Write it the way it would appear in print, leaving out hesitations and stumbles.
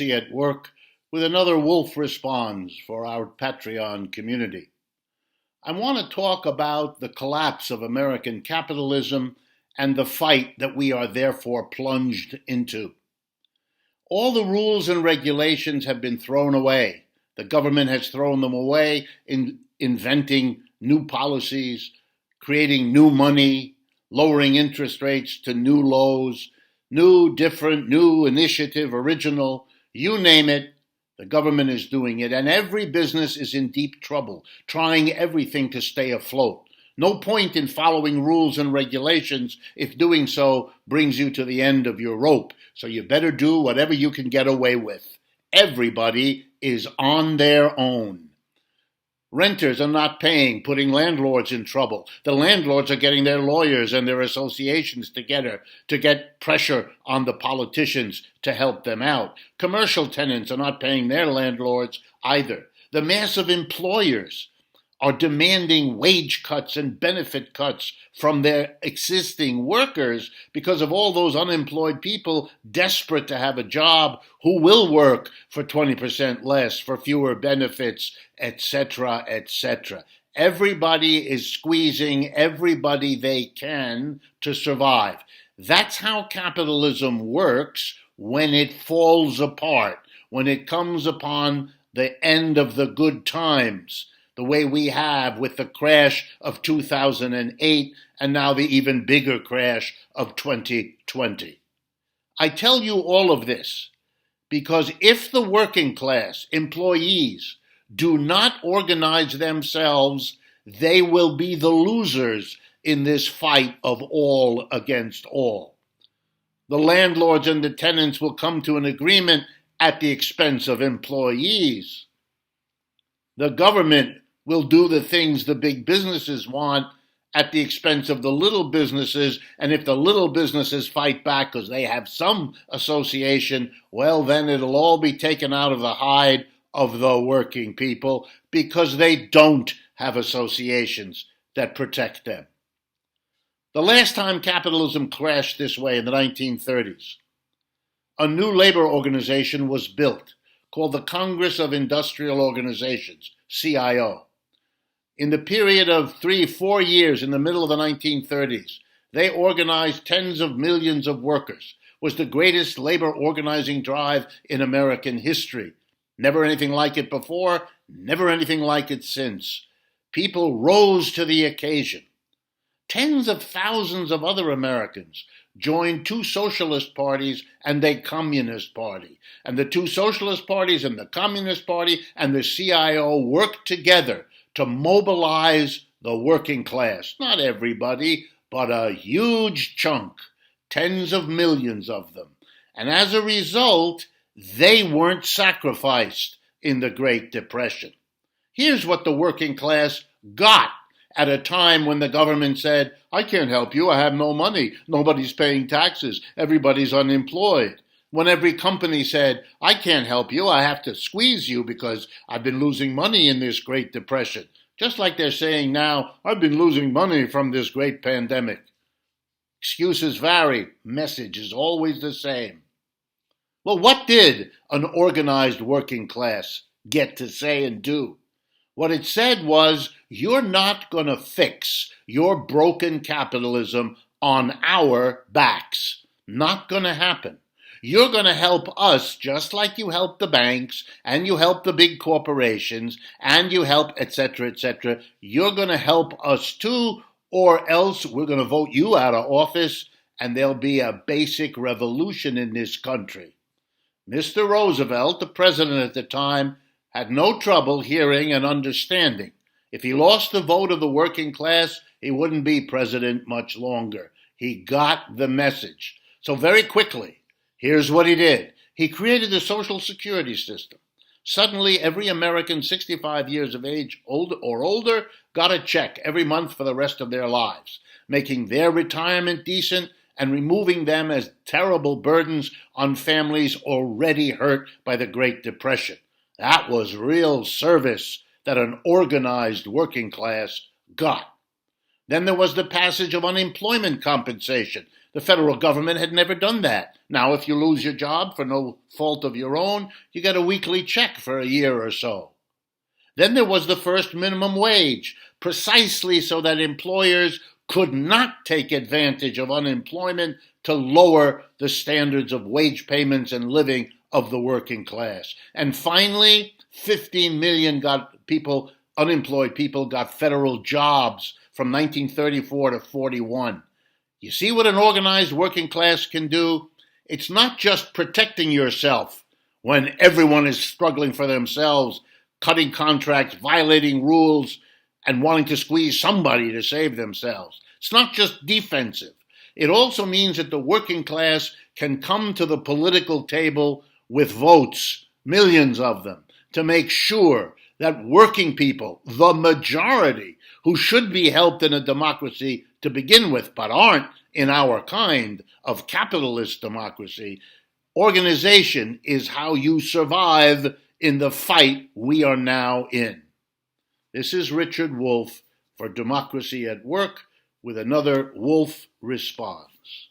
at work with another Wolff Responds for our Patreon community. I want to talk about the collapse of American capitalism and the fight that we are therefore plunged into. All the rules and regulations have been thrown away. The government has thrown them away in inventing new policies, creating new money, lowering interest rates to new lows, new, different, new initiative, original, you name it, the government is doing it. And every business is in deep trouble, trying everything to stay afloat. No point in following rules and regulations if doing so brings you to the end of your rope. So you better do whatever you can get away with. Everybody is on their own. Renters are not paying, putting landlords in trouble. The landlords are getting their lawyers and their associations together to get pressure on the politicians to help them out. Commercial tenants are not paying their landlords either. The massive employers are demanding wage cuts and benefit cuts from their existing workers because of all those unemployed people desperate to have a job who will work for 20% less, for fewer benefits, etc., etc. Everybody is squeezing everybody they can to survive. That's how capitalism works when it falls apart, when it comes upon the end of the good times, the way we have with the crash of 2008 and now the even bigger crash of 2020. I tell you all of this because if the working class employees do not organize themselves, they will be the losers in this fight of all against all. The landlords and the tenants will come to an agreement at the expense of employees. The government will do the things the big businesses want at the expense of the little businesses, and if the little businesses fight back because they have some association, well, then it'll all be taken out of the hide of the working people because they don't have associations that protect them. The last time capitalism crashed this way in the 1930s, a new labor organization was built called the Congress of Industrial Organizations, CIO. In the period of 3-4 years in the middle of the 1930s, they organized tens of millions of workers. It was the greatest labor organizing drive in American history. Never anything like it before, never anything like it since. People rose to the occasion. Tens of thousands of other Americans joined two socialist parties and a communist party. And the two socialist parties and the communist party and the CIO worked together to mobilize the working class. Not everybody, but a huge chunk, tens of millions of them. And as a result, they weren't sacrificed in the Great Depression. Here's what the working class got at a time when the government said, I can't help you, I have no money, nobody's paying taxes, everybody's unemployed. When every company said, I can't help you, I have to squeeze you because I've been losing money in this Great Depression. Just like they're saying now, I've been losing money from this great pandemic. Excuses vary, message is always the same. Well, what did an organized working class get to say and do? What it said was, you're not going to fix your broken capitalism on our backs. Not going to happen. You're going to help us just like you help the banks and you help the big corporations and you help etc., etc. You're going to help us too, or else we're going to vote you out of office and there'll be a basic revolution in this country. Mr. Roosevelt, the president at the time, had no trouble hearing and understanding. If he lost the vote of the working class, he wouldn't be president much longer. He got the message. So very quickly, here's what he did. He created the Social Security system. Suddenly, every American 65 years of age or older got a check every month for the rest of their lives, making their retirement decent and removing them as terrible burdens on families already hurt by the Great Depression. That was real service that an organized working class got. Then there was the passage of unemployment compensation. The federal government had never done that. Now, if you lose your job for no fault of your own, you get a weekly check for a year or so. Then there was the first minimum wage, precisely so that employers could not take advantage of unemployment to lower the standards of wage payments and living of the working class. And finally, 15 million unemployed people got federal jobs from 1934 to 41. You see what an organized working class can do? It's not just protecting yourself when everyone is struggling for themselves, cutting contracts, violating rules, and wanting to squeeze somebody to save themselves. It's not just defensive. It also means that the working class can come to the political table with votes, millions of them, to make sure that working people, the majority, who should be helped in a democracy to begin with, but aren't in our kind of capitalist democracy, organization is how you survive in the fight we are now in. This is Richard Wolff for Democracy at Work with another Wolff Responds.